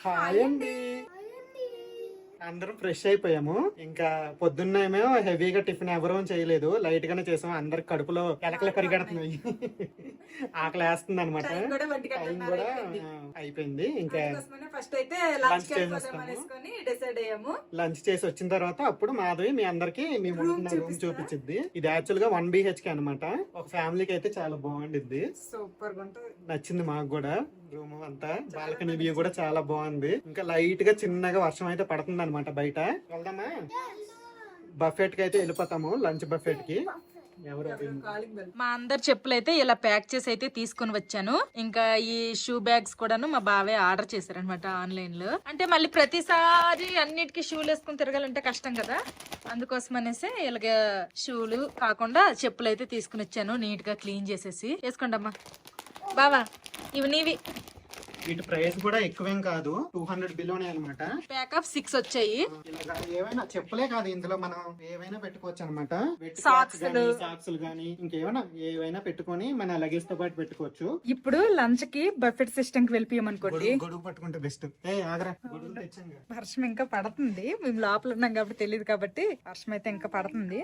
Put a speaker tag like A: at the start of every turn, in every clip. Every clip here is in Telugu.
A: హాయ్ అండి. అందరం ఫ్రెష్ అయిపోయాము. ఇంకా పొద్దున్నేమో హెవీగా టిఫిన్ ఎవరూ చేయలేదు, లైట్ గానే చేసాము. అందరికి కడుపులో ఎలకలు పరిగెడుతున్నాయి, ఆకలి వేస్తుంది అనమాట. టైం కూడా అయిపోయింది. ఇంకా
B: ఫస్ట్ అయితే
A: లంచ్ చేసి వచ్చిన తర్వాత అప్పుడు మాధవి మీ అందరికి మేము రూమ్ చూపించింది. ఇది యాక్చువల్ గా 1 BHK అనమాట. ఒక ఫ్యామిలీకి అయితే చాలా బాగుండిద్ది,
B: సూపర్ గా ఉంటుంది.
A: నచ్చింది మాకు కూడా. రూమ్ అంతా బాల్కనీ వ్యూ కూడా చాలా బాగుంది. ఇంకా లైట్ గా చిన్నగా వర్షం అయితే పడుతుంది అనమాట. బయట వెళ్దామా? బఫెట్ కి అయితే వెళ్ళిపోతాము, లంచ్ బఫెట్ కి.
B: మా అందరి చెప్పులు అయితే ఇలా ప్యాక్ చేసి అయితే తీసుకుని వచ్చాను. ఇంకా ఈ షూ బ్యాగ్స్ కూడాను మా బావే ఆర్డర్ చేశారనమాట ఆన్లైన్ లో. అంటే మళ్ళీ ప్రతిసారి అన్నిటికీ షూలు వేసుకుని తిరగాలంటే కష్టం కదా, అందుకోసం అనేసి ఇలాగ షూలు కాకుండా చెప్పులు అయితే తీసుకుని వచ్చాను. నీట్ గా క్లీన్ చేసేసి వేసుకోండి అమ్మా. బావా ఇవి నీవి.
A: వీటి ప్రైస్ కూడా ఎక్కువేం కాదు, 200 బిలోనే అనమాట.
B: ప్యాక్ ఆఫ్ 6 వచ్చాయి.
A: ఏవైనా చెప్పులే కాదు, ఇందులో మనం ఏవైనా పెట్టుకోవచ్చు అనమాట. సాక్స్ గానీ ఇంకేమైనా ఏవైనా పెట్టుకొని మన లగేజ్ తో పాటు పెట్టుకోవచ్చు.
B: ఇప్పుడు లంచ్ కి బఫెట్ సిస్టమ్ కి వెళ్ళిపోయామనుకోండి.
A: గొడుగు పట్టుకుంటే బెస్ట్.
B: వర్షం ఇంకా పడుతుంది, మేము లోపల ఉన్నాం కాబట్టి తెలియదు, కాబట్టి వర్షం అయితే ఇంకా పడుతుంది.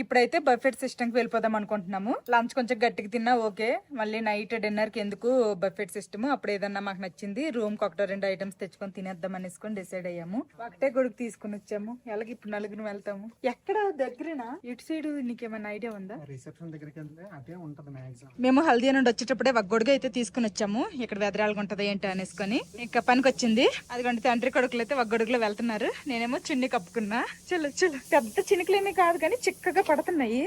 B: ఇప్పుడైతే బఫెట్ సిస్టమ్ కి వెళ్ళిపోదాం అనుకుంటున్నాము. లంచ్ కొంచెం గట్టిగా తిన్నా ఓకే, మళ్ళీ నైట్ డిన్నర్ కి ఎందుకు బఫెట్ సిస్టమ్. అప్పుడు ఏదన్నా మాకు నచ్చింది రూమ్ కి 1-2 ఐటమ్స్ తెచ్చుకొని తినేద్దాం అనేసుకొని డిసైడ్ అయ్యాము. ఒకటే గొడుగు తీసుకుని వచ్చాము. ఎలాగ ఇప్పుడు 4 వెళ్తాము. ఎక్కడ దగ్గరేనా? ఇటు సైడ్ నీకేమైనా ఐడియా ఉందా?
A: రిసెప్షన్ దగ్గరికి వెళ్తే అదే ఉంటది మాక్సిమం.
B: మేము హల్దీ నుండి వచ్చేటప్పుడే ఒక గొడుగు అయితే తీసుకుని వచ్చాము. ఇక్కడ వెదరాలుగా ఉంటది ఏంటి అనేసుకొని. ఇంకా పనికి వచ్చింది. అదిగోండి తండ్రి కొడుకులు అయితే ఒక గొడుగులో వెళ్తున్నారు. నేనేమో చున్ని కప్పుకున్నా. చలో పెద్ద చినుకులేమీ కాదు కానీ చిక్కగా పడుతున్నాయి.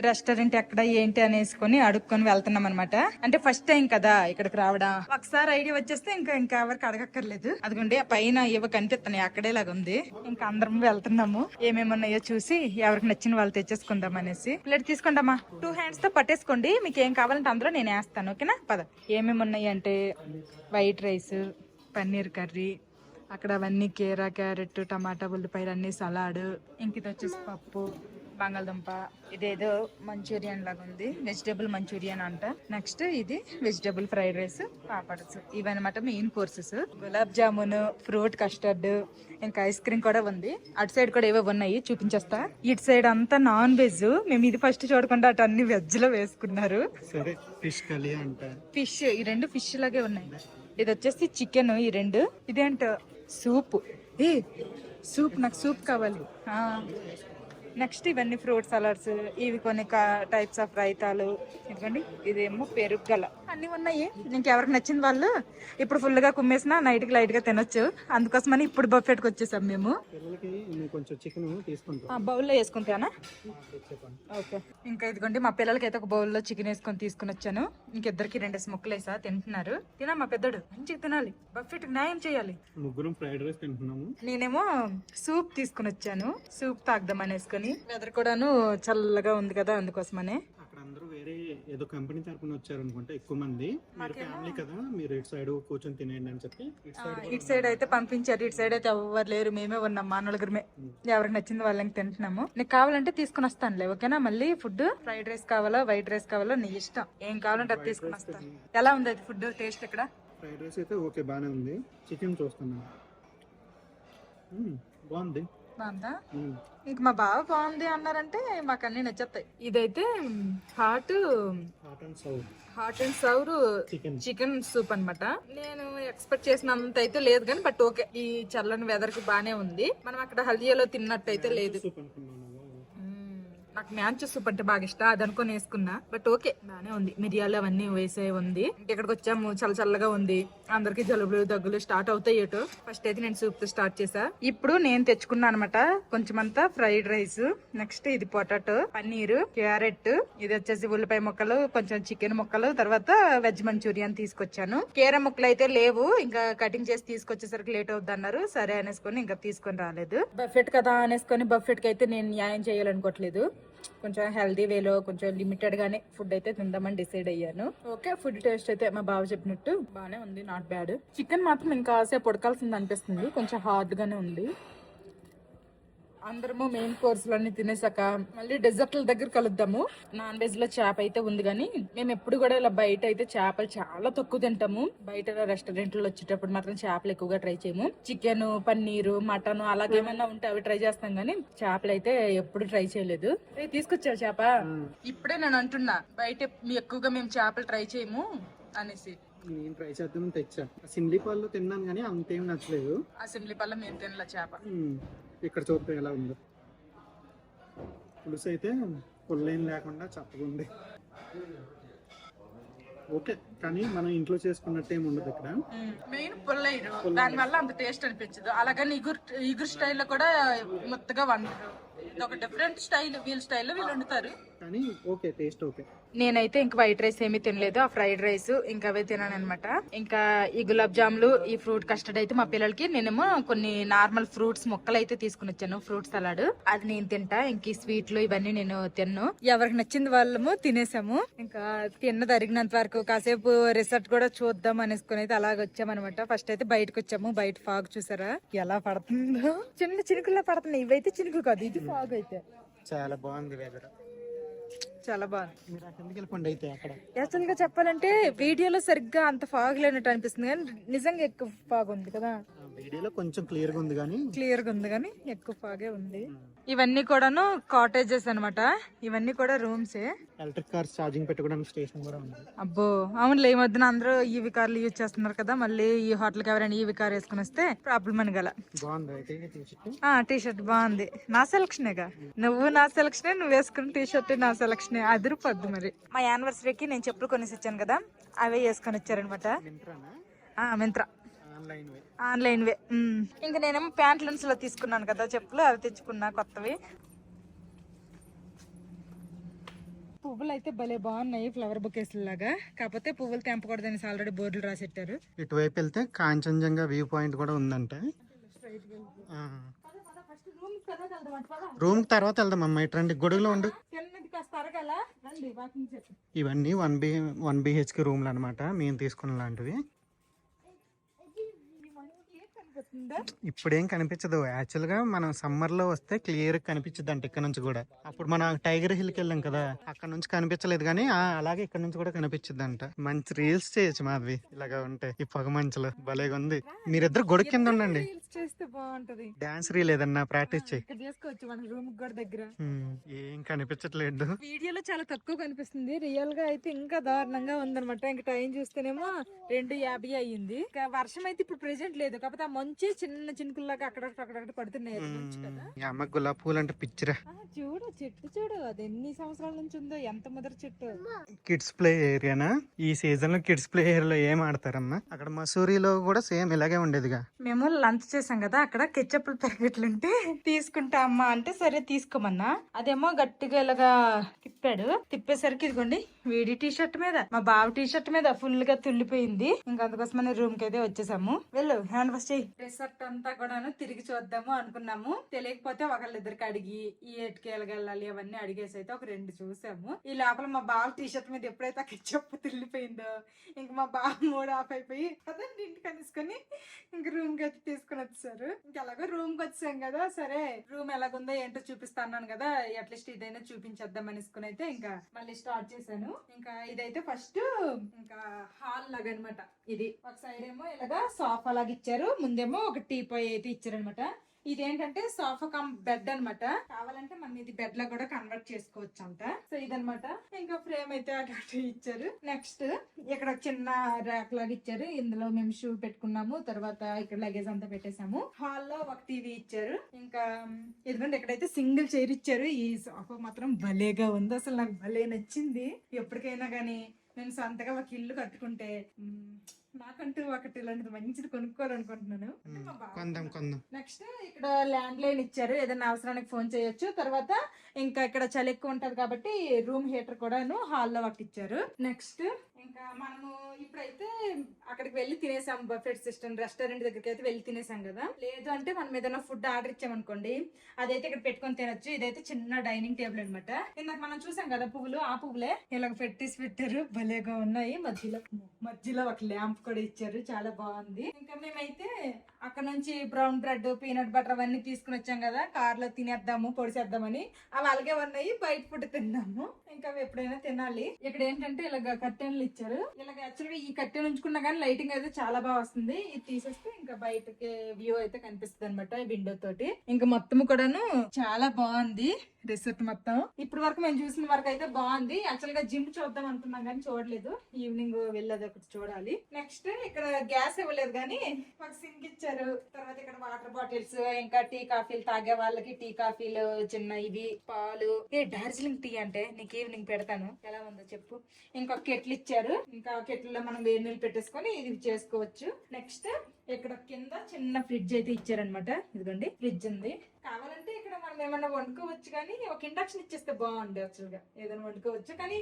B: రెస్టారెంట్ ఎక్కడ ఏంటి అనేసుకొని అడుక్కొని వెళ్తున్నాం అనమాట. అంటే ఫస్ట్ టైం కదా ఇక్కడికి రావడం. ఒకసారి ఐడియా వచ్చేస్తే ఇంకా ఎవరికి అడగక్కర్లేదు. అదిగోండి ఆ పైన ఏవో కనిపిస్తున్నాయి, అక్కడేలాగా ఉంది. ఇంకా అందరం వెళ్తున్నాము. ఏమేమి ఉన్నాయో చూసి ఎవరికి నచ్చిన వాళ్ళు తెచ్చేసుకుందాం అనేసి. ప్లేట్ తీసుకుందామా? 2 హ్యాండ్స్ తో పట్టేసుకోండి. మీకు ఏం కావాలంటే అందులో నేను వేస్తాను, ఓకేనా? పద. ఏమేమి ఉన్నాయి అంటే వైట్ రైస్, పన్నీర్ కర్రీ, అక్కడ అవన్నీ కీరా, క్యారెట్, టమాటా, ఉల్లిపాయలు అన్ని, సలాడ్, ఇంక ఇది వచ్చేసి పప్పు, బంగాళదుంప, ఇదేదో మంచూరియన్ లాగా ఉంది, వెజిటేబుల్ మంచూరియన్ అంట. నెక్స్ట్ ఇది వెజిటేబుల్ ఫ్రైడ్ రైస్, పాపడ్స్, ఇవన్నమాట main courses. Gulab jamun, fruit custard, ఇంకా ఐస్ క్రీమ్ కూడా ఉంది. అటు సైడ్ కూడా ఏవో ఉన్నాయి, చూపించేస్తా. ఇటు సైడ్ అంతా నాన్ వెజ్. మేము ఇది ఫస్ట్ చూడకుండా అటు అన్ని వెజ్ లో వేసుకున్నారు. ఫిష్, ఈ 2 ఫిష్ లాగే ఉన్నాయి. ఇది వచ్చేసి చికెన్, ఈ 2. ఇదేంటో సూప్. సూప్, నాకు సూప్ కావాలి. నెక్స్ట్ ఇవన్నీ ఫ్రూట్ సలాడ్స్, ఇవి కొన్ని టైప్స్ ఆఫ్ రైతాలు. ఎందుకండి ఇదేమో పెరుగల, అన్ని ఉన్నాయి. ఇంకెవరికి నచ్చింది వాళ్ళు ఇప్పుడు ఫుల్ గా కుమ్మేసినా నైట్ కి లైట్ గా తినొచ్చు. అందుకోసమని ఇప్పుడు బఫెట్ కి వచ్చేసాం మేము. బౌల్లో వేసుకుంటానా? ఓకే. ఇంకా ఇదిగోండి మా పిల్లలకి అయితే ఒక బౌల్లో చికెన్ వేసుకొని తీసుకుని వచ్చాను. ఇంకిద్దరికి 2 ముక్కలు వేసా, తింటున్నారు. తినా మా పెద్దడు, మంచిగా తినాలి, బఫెట్ న్యాయం చేయాలి.
A: ముగ్గురం ఫ్రైడ్ రైస్ తింటున్నాము.
B: నేనేమో సూప్ తీసుకుని వచ్చాను, సూప్ తాగుదాం అనేసుకొని. వెదర్ కూడాను చల్లగా ఉంది కదా, అందుకోసమనే.
A: అక్కడ అందరూ వేరే ఏదో కంపెనీ తరపున వచ్చారు అనుకుంటా, ఎక్కువ మంది. ఫ్యామిలీ కదా, మీరు ఇటు సైడ్ కూర్చొని తినేయండి అని చెప్పి
B: ఇటు సైడ్ అయితే పంపించారు. ఇటు సైడ్ అయితే ఎవరు లేరు, మేమే ఉన్నాం, మా నలుగురమే. ఎవరికి నచ్చింది వాళ్ళకి తింటున్నాము. నీకు కావాలంటే తీసుకుని వస్తానులే, ఓకేనా? మళ్ళీ ఫుడ్ ఫ్రైడ్ రైస్ కావాలా, వైట్ రైస్ కావాలా, నీ ఇష్టం. ఏం కావాలంటే అది తీసుకుని వస్తాను. ఎలా ఉంది అది ఫుడ్ టేస్ట్? ఇక్కడ
A: ఫ్రైడ్ రైస్ అయితే ఓకే, బానే ఉంది. చికెన్ చూస్తున్నాను, బాగుంది.
B: బాగుందా? ఇంక మా బావ బాగుంది అన్నారంటే మాకు అన్ని నచ్చేస్తాయి. ఇదైతే hot and sorrow chicken soup అన్నమాట. నేను ఎక్స్పెక్ట్ చేసినంత అయితే లేదు కానీ, బట్ ఓకే. ఈ చల్లని వెదర్ కి బానే ఉంది. మనం అక్కడ హల్దీయాలో తిన్నట్టయితే లేదు. నాకు మ్యాంచో సూప్ అంటే బాగా ఇష్టం, అది అనుకుని వేసుకున్నా. బట్ ఓకే, బానే ఉంది. మిరియాలు అవన్నీ వేసే ఉంది. ఇక్కడికి వచ్చాము, చల్లగా ఉంది. అందరికి జలుబులు దగ్గులు స్టార్ట్ అవుతాయి. ఏటో ఫస్ట్ అయితే నేను సూప్ తో స్టార్ట్ చేసా. ఇప్పుడు నేను తెచ్చుకున్నా అనమాట కొంచెం అంతా ఫ్రైడ్ రైస్. నెక్స్ట్ ఇది పొటాటో, పన్నీర్, క్యారెట్, ఇది వచ్చేసి ఉల్లిపాయ ముక్కలు, కొంచెం చికెన్ ముక్కలు, తర్వాత వెజ్ మంచూరియన్ తీసుకొచ్చాను. కీర ముక్కలు అయితే లేవు, ఇంకా కటింగ్ చేసి తీసుకొచ్చేసరికి లేట్ అవుద్ది అన్నారు. సరే అనేసుకొని ఇంకా తీసుకొని రాలేదు. బఫెట్ కదా అనేసుకొని బఫెట్ కి అయితే నేను న్యాయం చేయాలనుకోవట్లేదు. కొంచెం హెల్దీ వేలో కొంచెం లిమిటెడ్ గానే ఫుడ్ అయితే తిందామని డిసైడ్ అయ్యాను. ఓకే, ఫుడ్ టేస్ట్ అయితే మా బావ చెప్పినట్టు బానే ఉంది, నాట్ బ్యాడ్. చికెన్ మాత్రం ఇంకా కాసేపు ఉడకాల్సింది అనిపిస్తుంది, కొంచెం హార్డ్ గానే ఉంది. అందరము మెయిన్ కోర్సులన్నీ తినేసాక మళ్ళీ డెజర్ట్ల దగ్గర కలుద్దాము. నాన్ వెజ్ లో చేప అయితే ఉంది కానీ మేము ఎప్పుడు కూడా ఇలా బయట అయితే చేపలు చాలా తక్కువ తింటాము. బయట రెస్టారెంట్ లో వచ్చేటప్పుడు మాత్రం చేపలు ఎక్కువగా ట్రై చేయము. చికెన్, పన్నీరు, మటన్ అలాగేమన్నా ఉంటే అవి ట్రై చేస్తాం కానీ చేపలు అయితే ఎప్పుడు ట్రై చేయలేదు. తీసుకొచ్చావు చేప? ఇప్పుడే నేను అంటున్నా బయట ఎక్కువగా మేము చేపలు ట్రై చేయము అనేసి.
A: నేను ట్రై చేద్దామని తెచ్చా. సిమ్లీపాల్లో తిన్నాను కానీ అంతేం నచ్చలేదు.
B: ఆ సిమ్లీపాల్లో మేము తినలే చేప.
A: ఇక్కడ చూస్తే ఎలా ఉందో. పులుసు అయితే పుల్లేం లేకుండా చప్పగుంది. ఓకే, కానీ మనం ఇంట్లో చేసుకున్నట్టు ఏమి ఉండదు ఇక్కడ.
B: మెయిన్ పుల్లయ్యరు, దాని వల్ల అంత టేస్ట్ అనిపించదు. అలాగని ఇగురు స్టైల్లో కూడా మొత్తగా వండరు. ఇది ఒక డిఫరెంట్ స్టైల్, వీళ్ళ స్టైల్లో వీళ్ళు వండుతారు.
A: కానీ ఓకే, టేస్ట్ ఓకే.
B: నేనైతే ఇంక వైట్ రైస్ ఏమీ తినలేదు. ఆ ఫ్రైడ్ రైస్ ఇంకా అవే తినాను అనమాట. ఇంకా ఈ గులాబ్ జాములు, ఈ ఫ్రూట్ కస్టర్డ్ అయితే మా పిల్లలకి నేనేమో కొన్ని నార్మల్ ఫ్రూట్స్ మొక్కలు అయితే తీసుకుని వచ్చాను. ఫ్రూట్ సలాడ్ అది నేను తింటా. ఇంక ఈ స్వీట్లు ఇవన్నీ నేను తిన్ను. ఎవరికి నచ్చింది వాళ్ళము తినేసాము. ఇంకా తిన్నది అరిగినంత వరకు కాసేపు రిసార్ట్ కూడా చూద్దాం అనేసుకుని అయితే అలాగ వచ్చామనమాట. ఫస్ట్ అయితే బయటకు వచ్చాము. బయట ఫాగ్ చూసారా ఎలా పడుతుందో, చిన్న చినుకుల్లో పడుతున్నాయి. ఇవైతే చినుకులు కాదు, ఇది ఫాగ్ అయితే.
A: చాలా బాగుంది వెదర్,
B: చాలా బాగుంది.
A: మీరు అక్కడికి వెళ్ళిపోండి అయితే. అక్కడ
B: యాక్చువల్ గా చెప్పాలంటే వీడియోలో సరిగ్గా అంత ఫాగ్ లేనట్టు అనిపిస్తుంది కానీ నిజంగా ఎక్కువ ఫాగ్ ఉంది కదా.
A: వీడియోలో కొంచెం క్లియర్ గా ఉంది కానీ
B: ఎక్కువ ఫాగే ఉంది. ఇవన్నీ కూడాను కాటేజెస్ అన్నమాట. ఇవన్నీ కూడా రూమ్సే.
A: ఎలక్ట్రిక్ కార్స్ ఛార్జింగ్ పెట్టుకోవడానికి స్టేషన్ కూడా ఉంది.
B: అబ్బో అవునులే, ఈ మధ్యన అందరూ ఈవీ కార్లు యూజ్ చేస్తున్నారు కదా. మళ్ళీ ఈ హోటల్ కి ఎవరైనా ఈవీ కార్ వేసుకుని వస్తే ప్రాబ్లం అని గల.
A: బాగుంది అయితే
B: టీ షర్ట్ బాగుంది. నా సెలక్షనేగా, నువ్వు నా సెలక్షనే, నువ్వు వేసుకున్న టీ షర్ట్ నా సెలక్షనే. అదిరిపోద్దు. మరి మా యానివర్సరీకి నేను చెప్పులు కొనేసి ఇచ్చాను కదా, అవే వేసుకొని వచ్చారనమాట. మింత్రా ఆన్లైన్ వే. ఇంకా నేనేమో ప్యాంట్లూన్స్ లో తీసుకున్నాను కదా చెప్పులు, అవి తెచ్చుకున్నా కొత్తవి. పువ్వులు అయితే భలే బాగున్నాయి, ఫ్లవర్ బొకేస్ లాగా. కాకపోతే పువ్వులు తెంపకూడదని ఆల్రెడీ బోర్డులు రాసెట్టారు.
A: ఇటువైపు వెళ్తే కాంచనజంగా వ్యూ పాయింట్ కూడా ఉందంట. రూమ్ తర్వాత వెళ్దాం అమ్మ. ఇటు గొడుగులో ఉండు. ఇవన్నీ 1 BHK రూమ్లు అనమాట, మేము తీసుకున్న లాంటివి. ఇప్పుడేం కనిపించదు. యాక్చువల్ గా మనం సమ్మర్ లో వస్తే క్లియర్ కనిపించదు అంట ఇక్కడ నుంచి కూడా. అప్పుడు మనం టైగర్ హిల్ కి వెళ్ళాం కదా, అక్కడ నుంచి కనిపించలేదు కానీ అలాగే ఇక్కడ నుంచి కూడా కనిపించదు అంట. మంచి రీల్స్ చేయొచ్చు మాది ఇలాగా ఉంటే. ఈ పొగ మంచులో భలేగా ఉంది. మీరిద్దరు గొడుగు కింద ఉండండి,
B: చేస్తే బాగుంటది.
A: డాన్స్ రీల్ ఏదన్నా ప్రాక్టీస్ చేయి.
B: చేసుకోవచ్చు మన రూమ్ కూడా దగ్గర.
A: ఏం కనిపించట్లేదు.
B: వీడియోలో చాలా తక్కువ కనిపిస్తుంది, రియల్ గా అయితే ఇంకా దారుణంగా ఉందన్నమాట. ఇంకా టైం చూస్తేనేమో 2:50 అయ్యింది. ఇంకా వర్షం అయితే ఇప్పుడు ప్రెసెంట్ లేదు, కాకపోతే ఆ మంచి చిన్న చినుకుల్లాగా అక్కడక్కడ పడుతున్నాయి.
A: అమ్మ గులాబీ పూలు అంటే పిచ్చిరా.
B: చూడు చెట్టు చూడు, అది ఎన్ని సంవత్సరాల నుంచి ఉందో, ఎంత మొదటి చెట్టు.
A: కిడ్స్ ప్లే ఏరియానా? ఈ సీజన్ లో కిడ్స్ ప్లే ఏరియాలో ఏం ఆడతారమ్మా? అక్కడ మసూరిలో కూడా సేమ్ ఇలాగే ఉండేదిగా. మేము లంచ్ చేసాం కదా, అక్కడ కెచ్చప్పులు ప్యాకెట్లు ఉంటే తీసుకుంటా అమ్మా అంటే సరే తీసుకోమన్నా. అదేమో గట్టిగా ఇలాగా తిప్పాడు. తిప్పేసరికి ఇదిగోండి వీడి టీ షర్ట్ మీద, మా బావ టీ షర్ట్ మీద ఫుల్ గా తుల్లిపోయింది. ఇంకా అందుకోసమని రూమ్ కి అయితే వచ్చేసాము. వెళ్ళు హ్యాండ్ వాష్ చేయి. రిసార్ట్ అంతా కూడాను తిరిగి చూద్దాము అనుకున్నాము. తెలియకపోతే ఒకళ్ళిద్దరికి అడిగి ఈ ఎటుకెళ్ళగెళ్ళాలి అవన్నీ అడిగేసి అయితే ఒక 2 చూసాము. ఈ లోపల మా బావ టీ షర్ట్ మీద ఎప్పుడైతే చెప్పు తిల్లిపోయిందో ఇంక మా బావ మూడు ఆఫ్ అయిపోయి కదండి ఇంటికి అనేసుకొని ఇంక రూమ్ కి అయితే తీసుకుని వచ్చేసారు. ఇంక ఎలాగో రూమ్ కి వచ్చాం కదా, సరే రూమ్ ఎలాగుందో ఏంటో చూపిస్తాను కదా, అట్లీస్ట్ ఇదైనా చూపించేద్దాం అనేసుకుని అయితే ఇంకా మళ్ళీ స్టార్ట్ చేశాను. ఇంకా ఇదైతే ఫస్ట్ ఇంకా హాల్ లాగా అనమాట. ఇది ఒక సైడ్ ఏమో ఇలాగా సోఫా లాగా ఇచ్చారు, ముందేమో ఒక టీపాయ్ అయితే ఇచ్చారనమాట. ఇదేంటంటే సోఫా కమ్ బెడ్ అనమాట. కావాలంటే మనం ఇది బెడ్ లా కూడా కన్వర్ట్ చేసుకోవచ్చు అంట. సో ఇదనమాట. ఇంకా ఫ్రేమ్ అయితే అటు ఇచ్చారు. నెక్స్ట్ ఇక్కడ చిన్న ర్యాక్ లాగా ఇచ్చారు, ఇందులో మేము షూ పెట్టుకున్నాము. తర్వాత ఇక్కడ లగేజ్ అంతా పెట్టేసాము. హాల్ లో ఒక టీవీ ఇచ్చారు. ఇంకా ఎందుకంటే ఇక్కడైతే సింగిల్ చైర్ ఇచ్చారు. ఈ సోఫా మాత్రం భలేగా ఉంది, అసలు నాకు భలే నచ్చింది. ఎప్పటికైనా గానీ నేను సొంతగా ఒక ఇల్లు కట్టుకుంటే నాకంటూ ఒకటి ఇలాంటిది మంచిది కొనుక్కోవాలనుకుంటున్నాను. నెక్స్ట్ ఇక్కడ ల్యాండ్ లైన్ ఇచ్చారు, ఏదైనా అవసరానికి ఫోన్ చేయొచ్చు. తర్వాత ఇంకా ఇక్కడ చలి ఎక్కువ ఉంటది కాబట్టి రూమ్ హీటర్ కూడాను హాల్లో ఒకటి ఇచ్చారు. నెక్స్ట్
B: ఇంకా మనము ఇప్పుడైతే అక్కడికి వెళ్ళి తినేసాం, బఫెట్ సిస్టమ్ రెస్టారెంట్ దగ్గరికి అయితే వెళ్ళి తినేసాం కదా. లేదు అంటే మనం ఏదైనా ఫుడ్ ఆర్డర్ ఇచ్చామనుకోండి, అదైతే ఇక్కడ పెట్టుకొని తినొచ్చు. ఇదైతే చిన్న డైనింగ్ టేబుల్ అనమాట. ఇందాక మనం చూసాం కదా పువ్వులు, ఆ పువ్వులే ఇలాగ పెట్టారు, భలేగా ఉన్నాయి. మధ్యలో ఒక ల్యాంప్ కూడా ఇచ్చారు, చాలా బాగుంది. ఇంకా మేమైతే అక్కడ నుంచి బ్రౌన్ బ్రెడ్, పీనట్ బటర్ అవన్నీ తీసుకుని వచ్చాం కదా, కార్ లో తినేద్దాము పొడిచేద్దామని. అవి అలాగే ఉన్నాయి, బయట ఫుడ్ తిన్నాము. ఇంకా అవి ఎప్పుడైనా తినాలి. ఇక్కడ ఏంటంటే ఇలాగ కర్టెన్లు ఇచ్చారు. ఇలాగ యాక్చువల్గా ఈ కర్టెన్ ఉంచుకున్నా కానీ లైటింగ్ అయితే చాలా బాగా వస్తుంది. ఇది తీసేస్తే ఇంకా బయటకి వ్యూ అయితే కనిపిస్తుంది అనమాట విండో తోటి. ఇంకా మొత్తం కూడాను చాలా బాగుంది రిసార్ట్ మొత్తం. ఇప్పటి వరకు మేము చూసిన వరకు అయితే బాగుంది. యాక్చువల్ గా జిమ్ చూద్దాం అనుకున్నాం కానీ చూడలేదు. ఈవినింగ్ వెళ్ళేది ఒకటి చూడాలి. నెక్స్ట్ ఇక్కడ గ్యాస్ ఇవ్వలేదు కానీ మాకు సింక్ ఇచ్చారు. తర్వాత ఇక్కడ వాటర్ బాటిల్స్, ఇంకా టీ కాఫీలు తాగే వాళ్ళకి టీ కాఫీలు చిన్న ఇవి, పాలు. డార్జిలింగ్ టీ అంటే నీకు ఈవినింగ్ పెడతాను, ఎలా ఉందో చెప్పు. ఇంకొక కెట్లు ఇచ్చారు. ఇంకా కెట్లో మనం వేడి నీళ్ళు పెట్టేసుకొని ఇది చేసుకోవచ్చు. నెక్స్ట్ ఇక్కడ కింద చిన్న ఫ్రిడ్జ్ అయితే ఇచ్చారనమాట. ఇదిగోండి ఫ్రిడ్జ్ ఉంది. కావాలంటే ఇక్కడ మనం ఏమన్నా వండుకోవచ్చు, కానీ ఒక ఇండక్షన్ ఇచ్చేస్తే బాగుంది. యాక్చువల్ గా ఏదైనా వండుకోవచ్చు, కానీ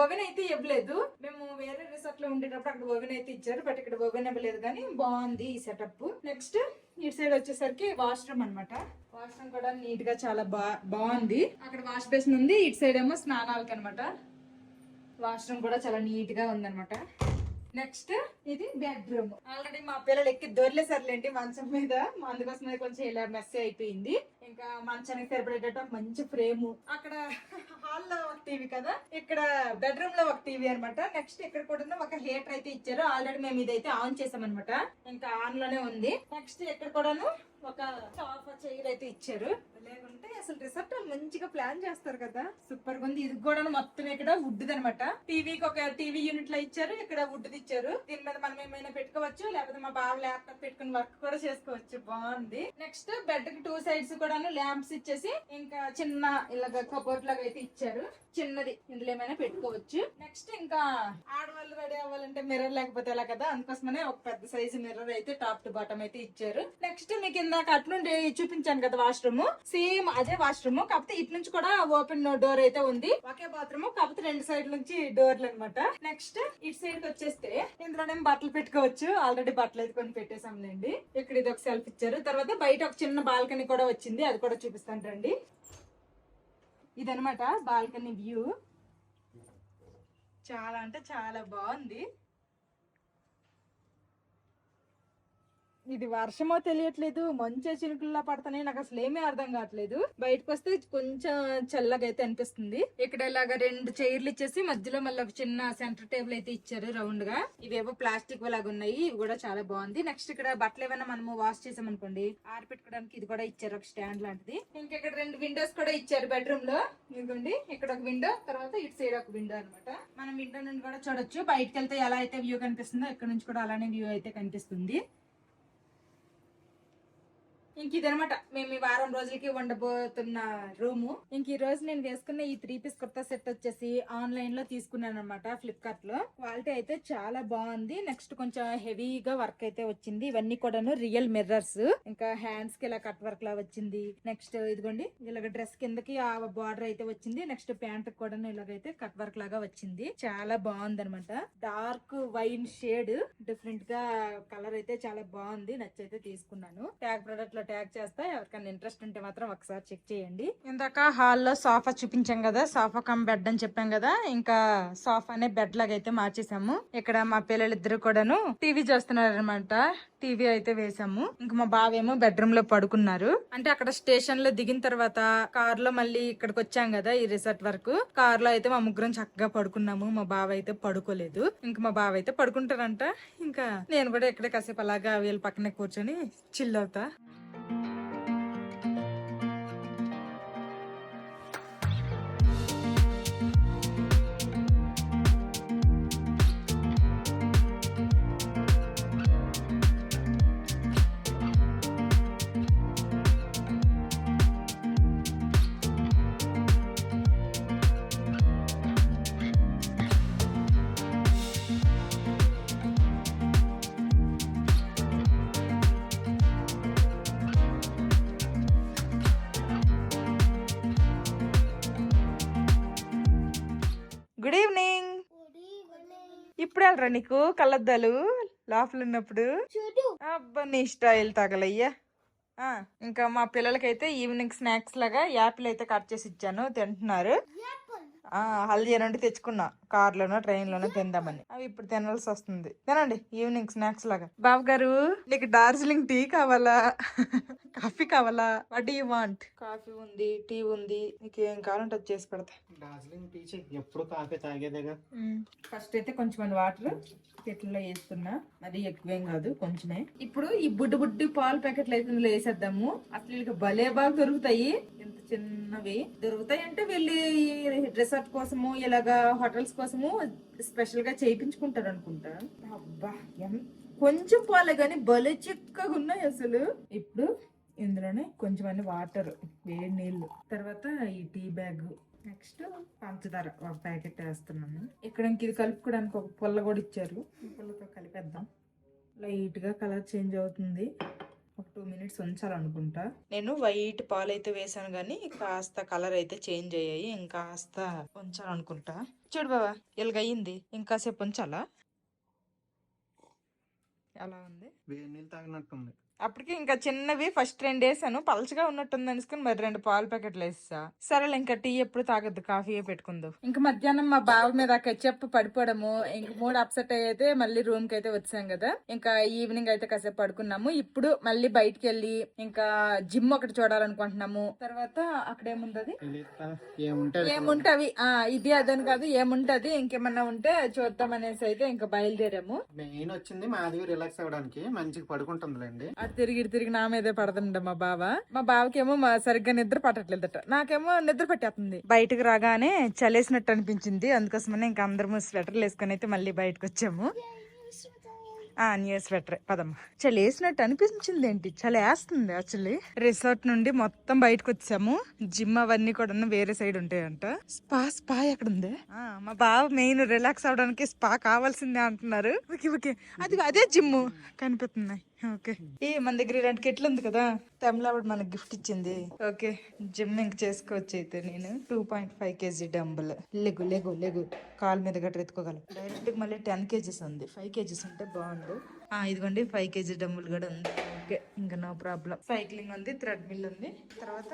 B: ఓవెన్ అయితే ఇవ్వలేదు. మేము వేరే రిసార్ట్ లో ఉండేటప్పుడు అక్కడ ఓవెన్ అయితే ఇచ్చారు, బట్ ఇక్కడ ఓవెన్ ఇవ్వలేదు. కానీ బాగుంది ఈ సెటప్. నెక్స్ట్ ఇటు సైడ్ వచ్చేసరికి వాష్రూమ్ అనమాట. వాష్రూమ్ కూడా నీట్ గా చాలా బాగుంది. అక్కడ వాష్ బేసిన్ ఉంది, ఇటు సైడ్ ఏమో స్నానాలకి అనమాట. వాష్రూమ్ కూడా చాలా నీట్ గా ఉందన్నమాట. నెక్స్ట్ ఇది బెడ్రూమ్. ఆల్రెడీ మా పిల్లలు ఎక్కి దొర్లేసర్లేండి మంచం మీద, అందుకోసం కొంచెం ఇలా మెస్ అయిపోయింది. ఇంకా మంచానికి సరిపడేటట్టు ఒక మంచి ఫ్రేమ్. అక్కడ హాల్ లో ఒక టీవీ కదా, ఇక్కడ బెడ్రూమ్ లో ఒక టీవీ అనమాట. నెక్స్ట్ ఇక్కడ కూడా ఒక హీటర్ అయితే ఇచ్చారు. ఆల్రెడీ మేము ఇదైతే ఆన్ చేసాం అనమాట, ఇంకా ఆన్ లోనే ఉంది. నెక్స్ట్ ఇక్కడ కూడాను ఒక సోఫా చైర్ అయితే ఇచ్చారు. లేకుంటే అసలు రిసార్ట్ మంచిగా ప్లాన్ చేస్తారు కదా, సూపర్ గా ఉంది. ఇది కూడా మొత్తం ఇక్కడ వుడ్ అనమాట. టీవీకి ఒక టీవీ యూనిట్ లో ఇచ్చారు, ఇక్కడ వుడ్ ఇచ్చారు. దీని మీద మనం ఏమైనా పెట్టుకోవచ్చు, లేకపోతే మా బావ ల్యాప్టాప్ పెట్టుకుని వర్క్ కూడా చేసుకోవచ్చు. బాగుంది. నెక్స్ట్ బెడ్ కి 2 సైడ్స్ కూడా ల్యాంప్స్ ఇచ్చేసి, ఇంకా చిన్న ఇలాగ కబోర్డ్ లాగా అయితే ఇచ్చారు, చిన్నది. ఇందులో ఏమైనా పెట్టుకోవచ్చు. నెక్స్ట్ ఇంకా ఆడవాళ్ళు రెడీ అవ్వాలంటే మిర్రర్ లేకపోతే ఎలా కదా, అందుకోసమనే ఒక పెద్ద సైజు మిర్రర్ అయితే టాప్ టు బాటమ్ అయితే ఇచ్చారు. నెక్స్ట్ మీకు ఇందాక అట్నుండి చూపించాను కదా వాష్రూమ్, సేమ్ అదే వాష్రూమ్, కాకపోతే ఇటు నుంచి కూడా ఓపెన్ డోర్ అయితే ఉంది. ఒకే బాత్రూమ్, కాకపోతే 2 సైడ్ నుంచి డోర్లు అనమాట. నెక్స్ట్ ఇటు సైడ్ వచ్చేస్తే ఇందులోనే బట్టలు పెట్టుకోవచ్చు. ఆల్రెడీ బట్టలు అయితే కొన్ని పెట్టేసాంలేండి. ఇక్కడ ఇది ఒక సెల్ఫ్ ఇచ్చారు. తర్వాత బయట ఒక చిన్న బాల్కనీ కూడా వచ్చింది, అది కూడా చూపిస్తాను రండి. ఇదనమాట బాల్కనీ వ్యూ. చాలా అంటే చాలా బాగుంది. ఇది వర్షమో తెలియట్లేదు, మంచి చినుకుల్లా పడుతున్నాయి, నాకు అసలు ఏమీ అర్థం కావట్లేదు. బయటకు వస్తే కొంచెం చల్లగా అయితే అనిపిస్తుంది. ఇక్కడ ఇలాగా 2 చైర్లు ఇచ్చేసి మధ్యలో మళ్ళీ ఒక చిన్న సెంటర్ టేబుల్ అయితే ఇచ్చారు రౌండ్ గా. ఇవేవో ప్లాస్టిక్ లాగా ఉన్నాయి, ఇవి కూడా చాలా బాగుంది. నెక్స్ట్ ఇక్కడ బట్టలు ఏమైనా మనము వాష్ చేసాం అనుకోండి, ఆరిపెట్టుకోవడానికి ఇది కూడా ఇచ్చారు, ఒక స్టాండ్ లాంటిది. ఇంకా ఇక్కడ 2 విండోస్ కూడా ఇచ్చారు బెడ్రూమ్ లో. ఇదిగోండి ఇక్కడ ఒక విండో, తర్వాత ఇటు సైడ్ ఒక విండో అనమాట. మనం విండో నుండి కూడా చూడొచ్చు. బయటకు వెళ్తే ఎలా అయితే వ్యూ కనిపిస్తుందో ఇక్కడ నుంచి కూడా అలానే వ్యూ అయితే కనిపిస్తుంది. ఇంక ఇదనమాట మేము ఈ వారం రోజులకి ఉండబోతున్న రూము. ఇంక ఈ రోజు నేను వేసుకున్న ఈ 3 పీస్ కుర్తా సెట్ వచ్చేసి ఆన్లైన్ లో తీసుకున్నాను అనమాట, ఫ్లిప్కార్ట్ లో. క్వాలిటీ అయితే చాలా బాగుంది. నెక్స్ట్ కొంచెం హెవీగా వర్క్ అయితే వచ్చింది. ఇవన్నీ కూడాను రియల్ మిర్రర్స్. ఇంకా హ్యాండ్స్ కి ఇలా కట్ వర్క్ లా వచ్చింది. నెక్స్ట్ ఇదిగోండి ఇలాగ డ్రెస్ కిందకి ఆ బార్డర్ అయితే వచ్చింది. నెక్స్ట్ ప్యాంట్ కూడా ఇలాగైతే కట్ వర్క్ లాగా వచ్చింది. చాలా బాగుంది అనమాట. డార్క్ వైన్ షేడ్, డిఫరెంట్ గా కలర్ అయితే చాలా బాగుంది. నచ్చైతే తీసుకున్నాను. ట్యాగ్ ప్రొడక్ట్ లో ట్యాగ్ చేస్తా, ఎవరికైనా ఇంట్రెస్ట్ ఉంటే మాత్రం ఒకసారి చెక్ చేయండి. ఇందాక హాల్లో సోఫా చూపించాం కదా, సోఫా కమ్ బెడ్ అని చెప్పాం కదా, ఇంకా సోఫానే బెడ్ లాగా అయితే మార్చేసాము. ఇక్కడ మా పిల్లలిద్దరు కూడాను టీవీ చూస్తున్నారు అనమాట. టీవీ అయితే వేసాము. ఇంకా మా బావేమో బెడ్రూమ్ లో పడుకున్నారు. అంటే అక్కడ స్టేషన్ లో దిగిన తర్వాత కార్ లో మళ్ళీ ఇక్కడికి వచ్చాం కదా ఈ రిసార్ట్ వరకు, కార్ లో అయితే మా ముగ్గురం చక్కగా పడుకున్నాము. మా బావ అయితే పడుకోలేదు. ఇంకా మా బావ అయితే పడుకుంటారంట. ఇంకా నేను కూడా ఇక్కడ కాసేపు అలాగా వీళ్ళ పక్కనే కూర్చొని చిల్ అవుతా. ఎప్పుడు వెళ్ళరా నీకు కళ్ళద్దాలు లోపల ఉన్నప్పుడు? అబ్బా నీ స్టైల్ తగలయ్యా. ఇంకా మా పిల్లలకైతే ఈవినింగ్ స్నాక్స్ లాగా యాపిల్ అయితే కట్ చేసి ఇచ్చాను, తింటున్నారు. హల్దీ నుండి తెచ్చుకున్నా, కార్లోనో ట్రైన్ లోనో తిందామని. అవి ఇప్పుడు తినాల్సి వస్తుంది. తినండి ఈవినింగ్ స్నాక్స్ లాగా. బాబు గారు నీకు డార్జిలింగ్ టీ కావాలా కాఫీ కావాలా? What you want? కాఫీ ఉంది, టీ ఉంది, నీకు ఏం కావాలంటే అది చేసి పెడతా.
A: డార్జిలింగ్ టీ ఎప్పుడు కాఫీ తాగేదేగా.
B: ఫస్ట్ అయితే కొంచెం వాటర్ కెట్లో వేస్తున్నా, అది ఎక్కువేం కాదు, కొంచెమే. ఇప్పుడు ఈ బుడ్డి పాలు ప్యాకెట్లు అయితే ఇందులో వేసేద్దాము. అసలు వీళ్ళకి భలే బాగా దొరుకుతాయి, ఎంత చిన్నవి దొరుకుతాయి అంటే వీళ్ళు రిసార్ట్ కోసము ఇలాగా హోటల్స్ కోసము స్పెషల్ గా చేయించుకుంటారు అనుకుంటా. అబ్బా కొంచెం పాలే గానీ భలే చిక్కగా ఉన్నాయి అసలు. ఇప్పుడు ఇందులోనే కొంచెం అన్ని వాటర్, వేడి నీళ్లు, తర్వాత ఈ టీ బ్యాగ్, నెక్స్ట్ పంచదార ఒక ప్యాకెట్ వేస్తున్నాను. ఇక్కడ ఇంక ఇది కలుపుకోవడానికి ఒక పుల్ల కూడా ఇచ్చారు, ఈ పుల్లతో కలిపేద్దాం. లైట్ గా కలర్ చేంజ్ అవుతుంది, ఒక 2 minutes ఉంచాలనుకుంటా. నేను వైట్ పాలు అయితే వేసాను కానీ కాస్త కలర్ అయితే చేంజ్ అయ్యాయి, ఇంకాస్త ఉంచాలనుకుంటా. చూడు బాబా ఇలాగయ్యింది, ఇంకాసేపు ఉంచాలా? ఎలా ఉంది?
A: వేడి నీళ్ళు తాగినట్టుంది.
B: అప్పటికి ఇంకా చిన్నవి ఫస్ట్ 2 వేసాను, పలచగా ఉన్నట్టుంది అనుకుని మరి 2 పాలు ప్యాకెట్లు వేసా. సరేలే ఇంకా టీ ఎప్పుడు తాగద్దు, కాఫీ పెట్టుకుందాం. ఇంకా మధ్యాహ్నం మా బావ మీద కెచ్చప్ పడిపోవడము, ఇంక మూడు అప్సెట్ అయితే మళ్ళీ రూమ్ కి అయితే వచ్చాం కదా. ఇంకా ఈవినింగ్ అయితే కాసేపు పడుకున్నాము. ఇప్పుడు మళ్ళీ బయటికి వెళ్ళి ఇంకా జిమ్ ఒకటి చూడాలనుకుంటున్నాము. తర్వాత అక్కడ ఏముంటది, ఏముంటవి ఇది అదని కాదు, ఏముంటది ఇంకేమన్నా ఉంటే చూద్దాం అనేసి అయితే ఇంకా బయలుదేరాము.
A: మెయిన్ వచ్చింది మాధవి రిలాక్స్ అవ్వడానికి, మంచిగా పడుకుంటుందిలేండి.
B: తిరిగి నా మీదే పడుతుండ మా బావకేమో సరిగ్గా నిద్ర పట్టట్లేదట, నాకేమో నిద్ర పట్టేస్తుంది. బయటకు రాగానే చలేసినట్టు అనిపించింది, అందుకోసమనే ఇంకా అందరము స్వెటర్లు వేసుకుని అయితే మళ్ళీ బయటకు వచ్చాము. న్యూ స్వెటర్ పదమ్మా. చలి వేసినట్టు అనిపించింది, ఏంటి చలి వేస్తుంది యాక్చువల్లీ. రిసార్ట్ నుండి మొత్తం బయటకు వచ్చాము, జిమ్ అవన్నీ కూడా వేరే సైడ్ ఉంటాయంట. స్పా ఎక్కడ ఉంది? మా బావ మెయిన్ రిలాక్స్ అవడానికి స్పా కావాల్సిందే అంటున్నారు. ఓకే అది అదే జిమ్ కనిపిస్తున్నాయి. ఓకే మన దగ్గర ఇలాంటి కెట్లు ఉంది కదా, తమిళనాడు మనకు గిఫ్ట్ ఇచ్చింది. ఓకే జిమ్ ఇంక చేసుకోవచ్చు. అయితే నేను 2.5 kg డంబుల్, లెగు కాలు మీద గట్రా ఎత్తుకోగలను. డైరెక్ట్ మళ్ళీ 10 kgs ఉంది, 5 kgs ఉంటే బాగుండు. ఇదిగోండి 5 kg డంబుల్ కూడా ఉంది. ఓకే ఇంకా నో ప్రాబ్లం. సైక్లింగ్ ఉంది, థ్రెడ్ మిల్ ఉంది, తర్వాత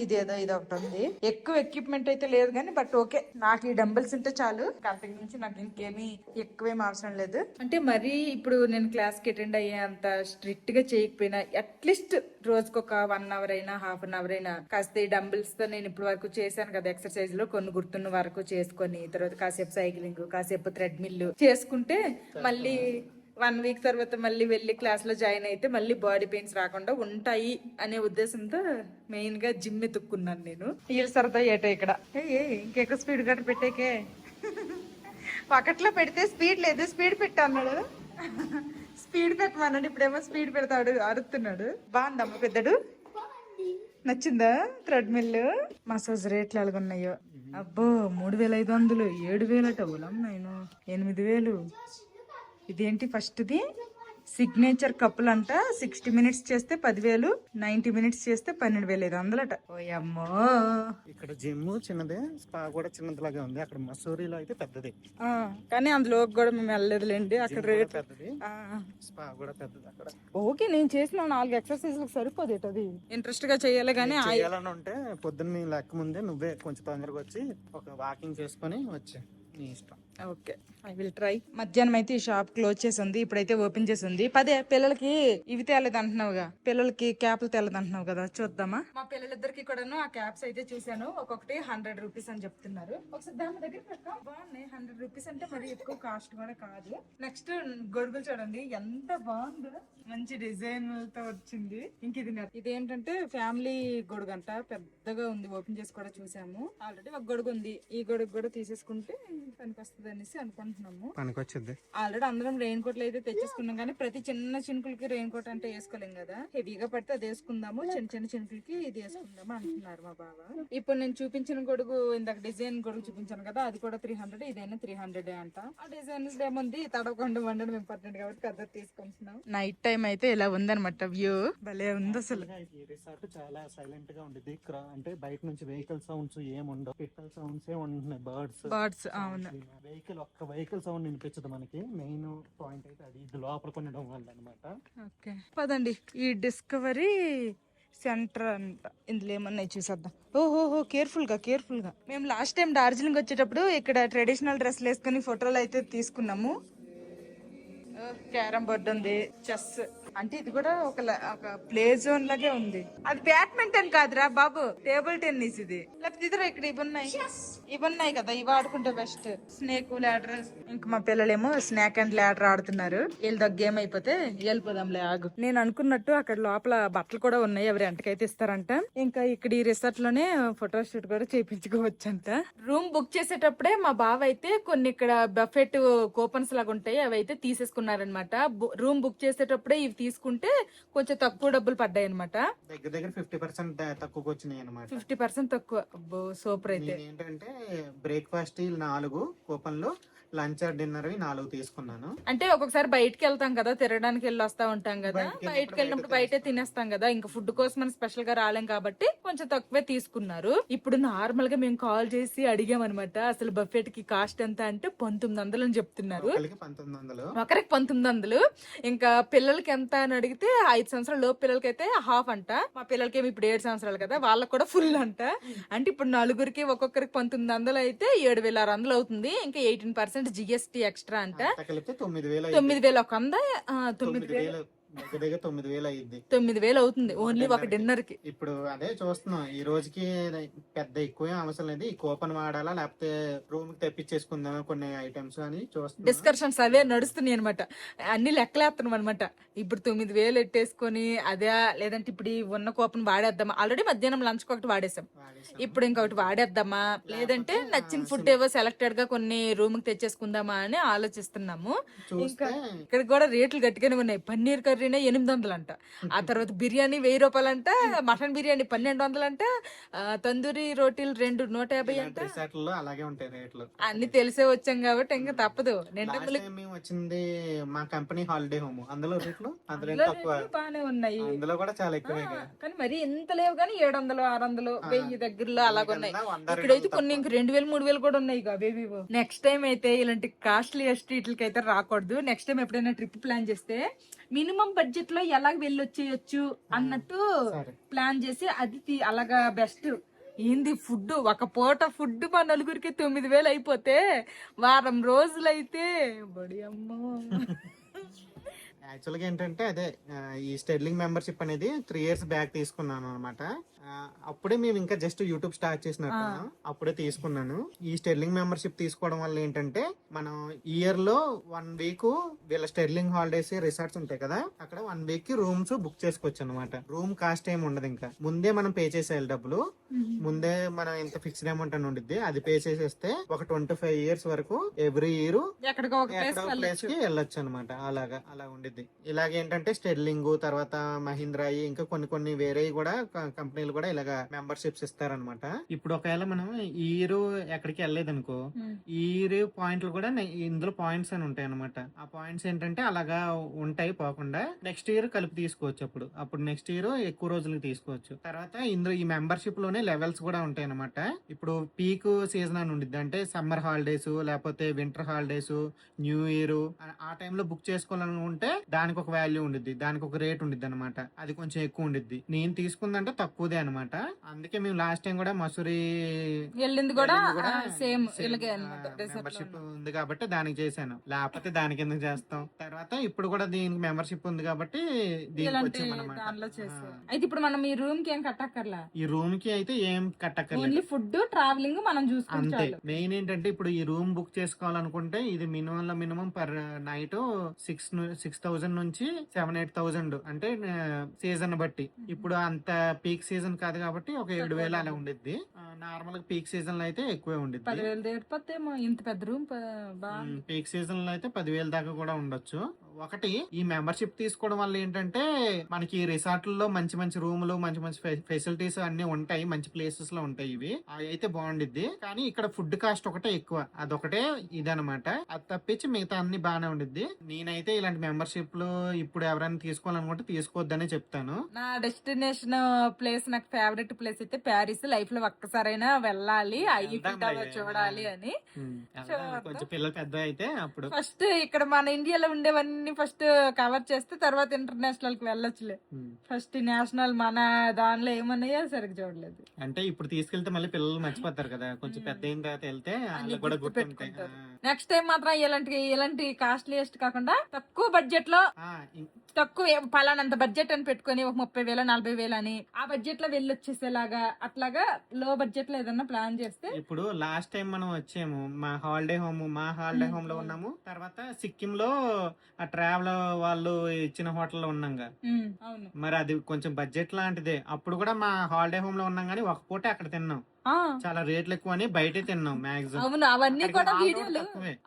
B: ఇది ఒకటి ఉంది. ఎక్కువ ఎక్విప్మెంట్ అయితే లేదు కానీ బట్ ఓకే, నాకు ఈ డంబుల్స్ ఉంటే చాలు, అంతకు మించి నాకు ఇంకేమీ ఎక్కువేం అవసరం లేదు. అంటే మరీ ఇప్పుడు నేను క్లాస్ కి అటెండ్ అయ్యే అంత స్ట్రిక్ట్ గా చేయకపోయినా అట్లీస్ట్ రోజుకి ఒక 1 hour అయినా ½ an hour అయినా కాస్త ఈ డంబుల్స్ తో నేను ఇప్పుడు వరకు చేశాను కదా ఎక్సర్సైజ్ లో, కొన్ని గుర్తున్న వరకు చేసుకొని తర్వాత కాసేపు సైక్లింగ్, కాసేపు థ్రెడ్ మిల్ చేసుకుంటే మళ్ళీ 1 week తర్వాత మళ్ళీ వెళ్ళి క్లాస్ లో జాయిన్ అయితే మళ్ళీ బాడీ పెయిన్స్ రాకుండా ఉంటాయి అనే ఉద్దేశంతో మెయిన్ గా జిమ్ ఎత్తుక్కున్నాను నేను. వీళ్ళు సరదా ఏటో ఇక్కడ ఇంకెక్కువ స్పీడ్ గట్ట పెట్టేకే, పక్కట్లో పెడితే స్పీడ్ లేదు, స్పీడ్ పెట్టా అన్నాడు. స్పీడ్ పెట్టమన్నాడు, ఇప్పుడేమో స్పీడ్ పెడతాడు, అరుస్తున్నాడు. బాగుందమ్మ పెద్దడు, నచ్చిందా థ్రెడ్ మిల్? మసాజ్ రేట్లు ఎలాగున్నాయో, అబ్బో 3500, 7000 నేను 8000. ఇదేంటి ఫస్ట్ది సిగ్నేచర్ కప్పులు అంట, 60 minutes చేస్తే 10,000, 90 minutes చేస్తే 12,500 ఓయమ్మో.
A: ఇక్కడ జిమ్ చిన్నదే, స్పా కూడా చిన్నదిలాగా ఉంది. అక్కడ మసూరిలో అయితే పెద్దది,
B: కానీ అందులో కూడా మేము వెళ్ళలేదులేండి. అక్కడ రేట్
A: పెద్దది, స్పా కూడా పెద్దది అక్కడ.
B: ఓకే నేను చేసిన 4 exercises సరిపోదు, అది ఇంట్రెస్ట్ గా చేయాలి. కానీ
A: చేయాలని ఉంటే పొద్దున్న లెక్క ముందే నువ్వే కొంచెం తొందరగా వచ్చి ఒక వాకింగ్ చేసుకొని వచ్చే, నీ ఇష్టం.
B: Okay I will try. మధ్యాహ్నం అయితే ఈ షాప్ క్లోజ్ చేసి ఉంది, ఇప్పుడైతే ఓపెన్ చేసి ఉంది. పదే పిల్లలకి ఇవి తేలేదు అంటున్నావుగా, పిల్లలకి క్యాప్లు తేలేదు అంటున్నావు కదా, చూద్దామా. మా పిల్లలిద్దరికి కూడాను ఆ క్యాప్స్ అయితే చూసాను, ఒక్కొక్కటి 100 rupees అని చెప్తున్నారు. ఒకసారి దాని దగ్గర పెట్టాం, బాగున్నాయి. 100 rupees అంటే మరి ఎక్కువ కాస్ట్ కూడా కాదు. నెక్స్ట్ గొడుగులు చూడండి ఎంత బాగుందో, మంచి డిజైన్ తో వచ్చింది. ఇంక ఇదేంటంటే ఫ్యామిలీ గొడుగు అంట, పెద్దగా ఉంది, ఓపెన్ చేసి కూడా చూసాము. ఆల్రెడీ ఒక గొడుగు ఉంది, ఈ గొడుగు కూడా తీసేసుకుంటే పనికి వస్తుంది అనేసి అనుకుంటున్నాము. ఆల్రెడీ అందరం రెయిన్ కోట్లు అయితే తెచ్చేసుకున్నాం, కానీ ప్రతి చిన్న చినుకులకి రెయిన్ కోట్ అంటే వేసుకోలేం కదా, హెవీగా పడితే అది వేసుకుందాము, చిన్న చినుకులకి ఇది వేసుకుందాము అంటున్నారు మా బావ. ఇప్పుడు నేను చూపించిన గొడుగు, ఇందాక డిజైన్ గొడుగు చూపించాను కదా, అది కూడా 300, ఇదైనా 300 అంట. ఆ డిజైన్ ఏముంది, తడవకుండా వండడం ఇంపార్టెంట్ కాబట్టి పెద్ద తీసుకుంటున్నాం. నైట్ టైం అయితే ఇలా ఉందన్నమాట, వ్యూ భలే ఉంది అసలు.
A: ఈ రిసార్ట్ చాలా సైలెంట్ గా ఉండేది, అంటే బయట నుంచి వెహికల్ సౌండ్స్ ఏముండవు, పిట్టల సౌండ్స్ ఉంటున్నాయి, బర్డ్స్.
B: అవును,
A: వెహికల్ ఒక్క వెహికల్ సౌండ్ వినిపించదు మనకి. మెయిన్ పాయింట్ అయితే అది, ఇది లోపల కొనడం వల్ల అనమాట.
B: ఓకే పదండి, ఈ డిస్కవరీ సెంటర్ అంట, ఇందులో ఏమన్నా చూసేద్దాం. ఓహోహో, కేర్ఫుల్ గా. మేము లాస్ట్ టైం డార్జిలింగ్ వచ్చేటప్పుడు ఇక్కడ ట్రెడిషనల్ డ్రెస్లు వేసుకుని ఫోటోలు అయితే తీసుకున్నాము. క్యారమ్ బోర్డ్ ఉంది, చెస్, అంటే ఇది కూడా ఒక ప్లే జోన్ లాగే ఉంది. అది బ్యాడ్మింటన్ కాదురా బాబు, టేబుల్ టెన్నిస్ ఇది. లేకపోతే ఇద్దరు ఇక్కడ ఇవన్నాయి కదా, ఇవి ఆడుకుంటే బెస్ట్. స్నేక్ ల్యాడర్, ఇంకా మా పిల్లలేమో స్నాక్ అండ్ ల్యాడర్ ఆడుతున్నారు. వీళ్ళ గేమ్ అయిపోతే వెళ్ళిపోదాంలే ఆగు. నేను అనుకున్నట్టు అక్కడ లోపల బట్టలు కూడా ఉన్నాయి, ఎవరు ఎంతకైతే ఇస్తారంట. ఇంకా ఇక్కడ ఈ రిసార్ట్ లోనే ఫోటో షూట్ కూడా చేయించుకోవచ్చంట. రూమ్ బుక్ చేసేటప్పుడే మా బావ అయితే కొన్ని ఇక్కడ బఫెట్ కూపన్స్ లాగా ఉంటాయి, అవి అయితే తీసేసుకున్నారనమాట. రూమ్ బుక్ చేసేటప్పుడే ఇవి తీసుకుంటే కొంచెం తక్కువ డబ్బులు పడ్డాయి అనమాట.
A: దగ్గర 50% తక్కువకి వచ్చినాయి అనమాట.
B: 50% తక్కువ. అబ్బో సూపర్. అయితే
A: ఏంటంటే బ్రేక్ఫాస్ట్ 4 కూపన్లు, లంచ్ డిన్నర్ 4 తీసుకున్నాను.
B: అంటే ఒక్కొక్కసారి బయటకి వెళ్తాం కదా, తిరగడానికి వెళ్ళి వస్తా ఉంటాం కదా, బయటకి వెళ్ళినప్పుడు బయటే తినేస్తాం కదా, ఇంకా ఫుడ్ కోసం మనం స్పెషల్ గా రాలేం కాబట్టి కొంచెం తక్కువే తీసుకున్నారు. ఇప్పుడు నార్మల్ గా మేము కాల్ చేసి అడిగాం అనమాట, అసలు బఫెట్ కి కాస్ట్ ఎంత అంటే 1900 అని చెప్తున్నారు. ఒకరికి 1900. ఇంకా పిల్లలకి ఎంత అని అడిగితే 5 సంవత్సరాల లోపు పిల్లలకి అయితే హాఫ్ అంట. మా పిల్లలకి ఏమి ఇప్పుడు 7 సంవత్సరాలు కదా, వాళ్ళకి కూడా ఫుల్ అంట. అంటే ఇప్పుడు నలుగురికి ఒక్కొక్కరికి 1900 అయితే 7600 అవుతుంది. ఇంకా 18% జిఎస్టీ ఎక్స్ట్రా అంట. 9,000 ఒక 9,000 9,000 అవుతుంది ఓన్లీ ఒక డిన్నర్ కి.
A: ఇప్పుడు అదే చూస్తున్నాం, ఈ రోజుకి పెద్ద ఎక్కువ అవసరం లేదు, ఈ కూపన్ వాడాలా లేకపోతే రూమ్ కి తెప్పించేసుకుందామా కొన్ని ఐటమ్స్ అని చూస్తున్నాం.
B: డిస్కషన్స్ అవే నడుస్తున్నాయి అనమాట, అన్ని లెక్కలేస్తున్నాం అనమాట. ఇప్పుడు 9,000 ఎట్టేసుకొని అదే, లేదంటే ఇప్పుడు ఉన్న కూపన్ వాడేద్దామా. ఆల్రెడీ మధ్యాహ్నం లంచ్ ఒకటి వాడేసాం, ఇప్పుడు ఇంకొకటి వాడేద్దామా, లేదంటే నచ్చిన ఫుడ్ ఏవో సెలెక్టెడ్ గా కొన్ని రూమ్ కి తెచ్చేసుకుందామా అని ఆలోచిస్తున్నాము. ఇంకా ఇక్కడ కూడా రేట్లు గట్టిగానే ఉన్నాయి. పన్నీర్ కర్రీనే 800 అంట, ఆ తర్వాత బిర్యానీ 1000 రూపాయలు అంట, మటన్ బిర్యానీ 1200 అంట, తందూరి రోటీలు 2 150 అంట.
A: అలాగే ఉంటాయి రేట్లు.
B: అన్ని తెలిసే వచ్చాం కాబట్టి ఇంకా తప్పదు.
A: వచ్చింది మా కంపెనీ హాలిడే హోమ్, అందులో రేట్లు
B: బాగానే ఉన్నాయి,
A: అందులో కూడా చాలా ఎక్కువ,
B: కానీ మరి ఎంత లేవు కానీ 700 600 1000 దగ్గరలో అలాగ ఉన్నాయి. ఇక్కడైతే కొన్ని ఇంక 2000 3000 కూడా ఉన్నాయి బేబీ. నెక్స్ట్ టైం అయితే ఇలాంటి కాస్ట్లీ స్ట్రీట్లకి అయితే రాకూడదు. నెక్స్ట్ టైం ఎప్పుడైనా ట్రిప్ ప్లాన్ చేస్తే మినిమం బడ్జెట్ లో ఎలా వెళ్ళొచ్చేయచ్చు అన్నట్టు ప్లాన్ చేసి అది అలాగా బెస్ట్. ఏంది ఫుడ్, ఒక పూట ఫుడ్ మా నలుగురికి 9,000 అయిపోతే వారం రోజులైతే బడి అమ్మో.
A: యాక్చువల్గా ఏంటంటే అదే ఈ స్టెర్లింగ్ మెంబర్షిప్ అనేది 3 years బ్యాక్ తీసుకున్నాను అనమాట. అప్పుడే మేము ఇంకా జస్ట్ యూట్యూబ్ స్టార్ట్ చేసినట్టు అప్పుడే తీసుకున్నాను. ఈ స్టెర్లింగ్ మెంబర్షిప్ తీసుకోవడం వల్ల ఏంటంటే మనం ఇయర్ లో 1 week వీళ్ళ స్టెర్లింగ్ హాలిడేస్ రిసార్ట్స్ ఉంటాయి కదా, అక్కడ 1 week కి రూమ్స్ బుక్ చేసుకోవచ్చు అనమాట. రూమ్ కాస్ట్ ఏమి ఉండదు, ఇంకా ముందే మనం పే చేసేయాలి డబ్బులు. ముందే మనం ఎంత ఫిక్స్డ్ అమౌంట్ అని ఉండిద్ది, అది పే చేసేస్తే ఒక 25 years వరకు ఎవ్రీ ఇయర్ ఎక్కడో ప్లేస్ కి వెళ్ళొచ్చు అనమాట. అలా ఉండిద్ది. ఇలాగేంటంటే స్టెర్లింగ్ తర్వాత మహీంద్రా ఇంకా కొన్ని వేరే కూడా కంపెనీలు కూడా ఇలాగా మెంబర్షిప్స్ ఇస్తారనమాట. ఇప్పుడు ఒకవేళ మనం ఈ ఇయర్ ఎక్కడికి వెళ్ళలేదు అనుకో, ఈ ఇయర్ పాయింట్లు కూడా ఇందులో పాయింట్స్ అని ఉంటాయి అనమాట. ఆ పాయింట్స్ ఏంటంటే అలాగా ఉంటాయి పోకుండా నెక్స్ట్ ఇయర్ కలిపి తీసుకోవచ్చు. అప్పుడు నెక్స్ట్ ఇయర్ ఎక్కువ రోజులకి తీసుకోవచ్చు. తర్వాత ఇందులో ఈ మెంబర్షిప్ లోనే లెవెల్స్ కూడా ఉంటాయి అనమాట. ఇప్పుడు పీక్ సీజన్ అని ఉండిద్ది, అంటే సమ్మర్ హాలిడేస్ లేకపోతే వింటర్ హాలిడేస్, న్యూ ఇయర్ ఆ టైంలో బుక్ చేసుకోవాలనుకుంటే దానికి ఒక వాల్యూ ఉండిద్ది, దానికి ఒక రేట్ ఉండిద్ది అనమాట. అది కొంచెం ఎక్కువ ఉండిద్ది. నేను తీసుకుందంటే తక్కువదే అనమాట. అందుకే మేము లాస్ట్ టైం కూడా మసూరి
B: వెళ్ళింది కూడా సేమ్
A: మెంబర్షిప్ ఉంది కాబట్టి దానికి చేశాను, లేకపోతే దానికి ఎందుకు చేస్తాం. తర్వాత ఇప్పుడు కూడా దీనికి మెంబర్షిప్ ఉంది కాబట్టి దీనికి వచ్చాం అనమాట.
B: అయితే ఇప్పుడు మనం ఈ రూమ్ కి ఏం కట్టక్కర్లా,
A: ఈ రూమ్ కి అయితే ఏం కట్టక్కర్లేదు,
B: ఓన్లీ ఫుడ్ ట్రావెలింగ్ మనం చూసుకుంటే.
A: మెయిన్ ఏంటంటే ఇప్పుడు ఈ రూమ్ బుక్ చేసుకోవాలనుకుంటే ఇది మినిమం పర్ నైట్ 6,000 నుంచి 7,000-8,000, అంటే సీజన్ బట్టి. ఇప్పుడు అంత పీక్ సీజన్ కాదు కాబట్టి ఒక 7,000 అలా ఉండిద్ది. నార్మల్ గా పీక్ సీజన్ లో అయితే ఎక్కువే ఉండిద్ది.
B: 10,000 ఇంత పెద్ద రూమ్.
A: పీక్ సీజన్ లో అయితే 10,000 దాకా కూడా ఉండొచ్చు. ఒకటి ఈ మెంబర్షిప్ తీసుకోవడం వల్ల ఏంటంటే మనకి రిసార్ట్లలో మంచి మంచి రూములు మంచి మంచి ఫెసిలిటీస్ అన్ని ఉంటాయి, మంచి ప్లేసెస్ లో ఉంటాయి. ఇవి అవి అయితే బాగుండిద్ది. కానీ ఇక్కడ ఫుడ్ కాస్ట్ ఒకటే ఎక్కువ, అదొకటే ఇదనమాట. అది తప్పించి మిగతా అన్ని బాగానే ఉండిద్ది. నేనైతే ఇలాంటి మెంబర్షిప్ లు ఇప్పుడు ఎవరైనా తీసుకోవాలనుకుంటే తీసుకోవద్దనే చెప్తాను.
B: నా డెస్టినేషన్ ప్లేస్, నాకు ఫేవరెట్ ప్లేస్ అయితే ప్యారిస్. లైఫ్ లో ఒక్కసారైనా వెళ్ళాలి, ఐఫిల్ టవర్ చూడాలి అని.
A: కొంచెం పిల్లలు పెద్ద అయితే అప్పుడు
B: ఫస్ట్ ఇక్కడ మన ఇండియాలో ఉండేవన్నీ ఫస్ట్ కవర్ చేస్తే తర్వాత ఇంటర్నేషనల్ కి వెళ్ళొచ్చులే. ఫస్ట్ నేషనల్ మన దానిలో ఏమన్నాయో సరిగ్గా చూడలేదు.
A: అంటే ఇప్పుడు తీసుకెళ్తే మళ్ళీ పిల్లలు మర్చిపోతారు కదా, కొంచెం పెద్ద అయిన తర్వాత వెళ్తే వాళ్ళకి కూడా గుర్తుంటాయి.
B: నెక్స్ట్ టైం మాత్రం ఎలాంటి కాస్ట్లీయెస్ట్ కాకుండా తక్కువ బడ్జెట్ లో, తక్కువ పలానంత బడ్జెట్ అని పెట్టుకుని ఒక 30,000 40,000 అని ఆ బడ్జెట్ లో వెళ్ళొచ్చేసేలాగా అట్లాగా లో బడ్జెట్ లో ఏదన్నా ప్లాన్ చేస్తే.
A: ఇప్పుడు లాస్ట్ టైం మనం వచ్చాము మా హాలిడే హోమ్ లో ఉన్నాము. తర్వాత సిక్కిం లో ఆ ట్రావెల్ వాళ్ళు ఇచ్చిన హోటల్లో ఉన్నాం.
B: అవును,
A: మరి అది కొంచెం బడ్జెట్ లాంటిదే. అప్పుడు కూడా మా హాలిడే హోమ్ లో ఉన్నాం కానీ ఒక పూట అక్కడ తిన్నాం. చాలా రేట్లు ఎక్కువ అని బయటే తిన్నాం మాక్సిమం.
B: అవును, అవన్నీ కూడా వీడియోలు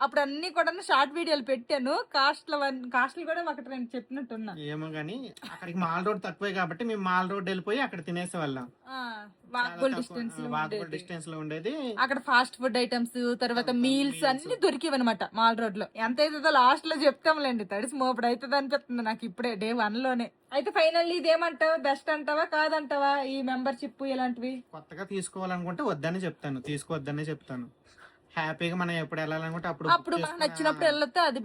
B: అప్పుడు అన్ని కూడా షార్ట్ వీడియోలు పెట్టాను. కాస్ట్లు కూడా మాకు చెప్పినట్టున్నా.
A: ఏమో గానీ అక్కడికి మాల్ రోడ్ తక్కువే కాబట్టి మేము మాల్ రోడ్ వెళ్ళిపోయి అక్కడ తినేసే వాళ్ళం.
B: వాకబుల్
A: డిస్టెన్స్ లో ఉండేది.
B: అక్కడ ఫాస్ట్ ఫుడ్ ఐటమ్స్, తర్వాత మీల్స్ అన్ని దొరికేవి అనమాట మాల్ రోడ్ లో. ఎంత అవుతుందో లాస్ట్ లో చెప్తాంలేండి, తడిసి మోపడు అవుతుంది అనిపిస్తుంది నాకు ఇప్పుడే డే 1 లోనే. అయితే ఫైనల్లీ ఇదేమంటావా, బెస్ట్ అంటావా కాదంటావా ఈ మెంబర్షిప్ ఇలాంటివి?
A: కొత్తగా తీసుకోవాలనుకుంటే వద్దనే చెప్తాను, తీసుకోవద్దనే చెప్తాను. హ్యాపీగా మనం ఎప్పుడు వెళ్ళాలనుకుంటే అప్పుడు
B: మనకు నచ్చినప్పుడు వెళ్ళొస్తే అది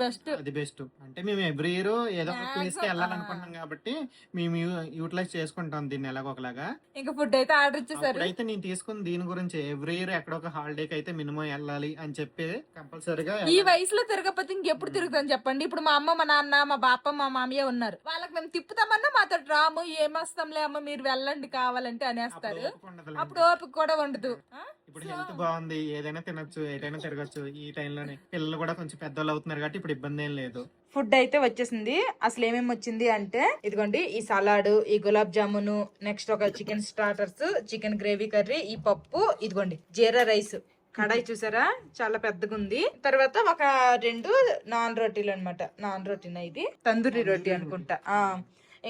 A: బెస్ట్. అంటే మేము ఎవ్రీ ఇయర్ ఏదో ఒక ప్లేస్ కి వెళ్ళాలనుకుంటున్నాం కాబట్టి మేము యూటిలైజ్ చేసుకుంటాం దీన్ని ఎలాగోకలాగా.
B: ఇంకా ఫుడ్ అయితే ఆర్డర్ ఇచ్చేసారు.
A: అయితే నేను తీసుకుని దీని గురించి ఎవ్రీ ఇయర్ ఎక్కడ ఒక హాలిడేకి అయితే మినిమం వెళ్ళాలి అని చెప్పి కంపల్సరీగా.
B: ఈ వయసులో తిరగకపోతే ఇంకెప్పుడు తిరుగుతాను చెప్పండి. ఇప్పుడు మా అమ్మ, మా నాన్న, మా బాప, మా మామయ్య ఉన్నారు. వాళ్ళకి మేము తిప్పుతామన్నా మాతో రాము, ఏమొస్తాంలే అమ్మ మీరు వెళ్ళండి కావాలంటే అనేస్తారు. అప్పుడు ఓపిక కూడా ఉండదు.
A: ఇప్పుడు హెల్త్ బాగుంది, ఏదైనా తినొచ్చు, ఏదైనా తిరగచ్చు. ఈ టైంలోనే పిల్లలు కూడా కొంచెం పెద్దోళ్ళు అవుతున్నారు కాబట్టి ఇప్పుడు ఇబ్బంది ఏం లేదు.
B: ఫుడ్ అయితే వచ్చేసింది. అసలు ఏమేమి వచ్చింది అంటే ఇదిగోండి, ఈ సలాడ్, ఈ గులాబ్ జామును, నెక్స్ట్ ఒక chicken starters, chicken gravy curry, ఈ పప్పు, ఇదిగోండి జీరా రైస్, కడాయి చూసారా చాలా పెద్దగా ఉంది. తర్వాత ఒక 2 నాన్ రోటీలు అనమాట. నాన్ రోటీనా ఇది, తందూరి రోటీ అనుకుంటా.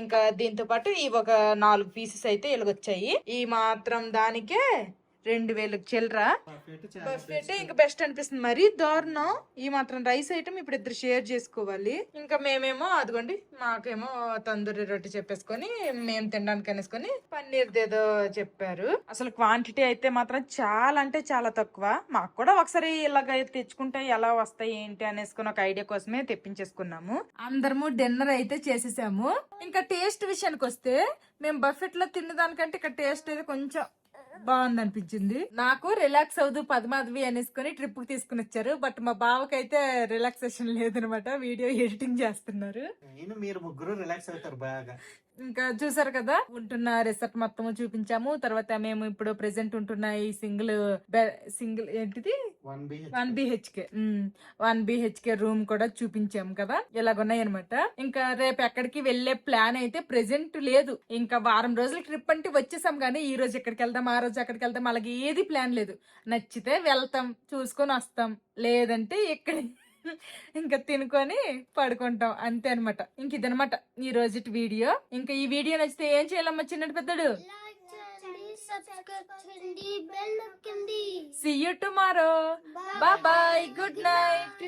B: ఇంకా దీంతో పాటు ఈ ఒక 4 పీసెస్ అయితే ఇలాగొచ్చాయి. ఈ మాత్రం దానికే 2,000 చిల్లర. బఫెట్ ఇంకా బెస్ట్ అనిపిస్తుంది. మరీ దారుణం. ఈ మాత్రం రైస్ ఐటమ్ ఇప్పుడు ఇద్దరు షేర్ చేసుకోవాలి. ఇంకా మేమేమో అదిగోండి, మాకేమో తందూరి రొట్టి చెప్పేసుకొని మేము తినడానికి అనేసుకొని పన్నీర్ దేదో చెప్పారు. అసలు క్వాంటిటీ అయితే మాత్రం చాలా అంటే చాలా తక్కువ. మాకు కూడా ఒకసారి ఇలాగ తెచ్చుకుంటే ఎలా వస్తాయి ఏంటి అనేసుకుని ఒక ఐడియా కోసమే తెప్పించేసుకున్నాము. అందరము డిన్నర్ అయితే చేసేసాము. ఇంకా టేస్ట్ విషయానికి వస్తే మేము బఫెట్ లో తిన్నదానికంటే ఇక్కడ టేస్ట్ అయితే కొంచెం బాగుంది అనిపించింది నాకు. రిలాక్స్ అవుదు పద్మాధవి అనేసుకొని ట్రిప్ కి తీసుకుని వచ్చారు. బట్ మా బావకైతే రిలాక్సేషన్ లేదనమాట, వీడియో ఎడిటింగ్ చేస్తున్నారు.
A: మీరు ముగ్గురు రిలాక్స్ అవుతారు బాగా.
B: ఇంకా చూసారు కదా, ఉంటున్న రిసార్ట్ మొత్తము చూపించాము. తర్వాత మేము ఇప్పుడు ప్రెసెంట్ ఉంటున్న ఈ సింగిల్ ఏంటిది 1 BHK రూమ్ కూడా చూపించాము కదా, ఇలాగున్నాయి అనమాట. ఇంకా రేపు ఎక్కడికి వెళ్లే ప్లాన్ అయితే ప్రెసెంట్ లేదు. ఇంకా వారం రోజుల ట్రిప్ అంటే వచ్చేసాం కానీ ఈ రోజు ఎక్కడికి వెళ్దాం, ఆ రోజు ఎక్కడికి వెళ్దాం, అలాగే ఏది ప్లాన్ లేదు. నచ్చితే వెళ్తాం, చూసుకొని వస్తాం, లేదంటే ఇక్కడ ఇంకా తినుకొని పడుకుంటాం అంతే అనమాట. ఇంక ఇదనమాట ఈ రోజు వీడియో. ఇంకా ఈ వీడియో నచ్చితే ఏం చేయాలమ్మా చిన్నటి పెద్దడు? See you tomorrow. Bye bye. Good night.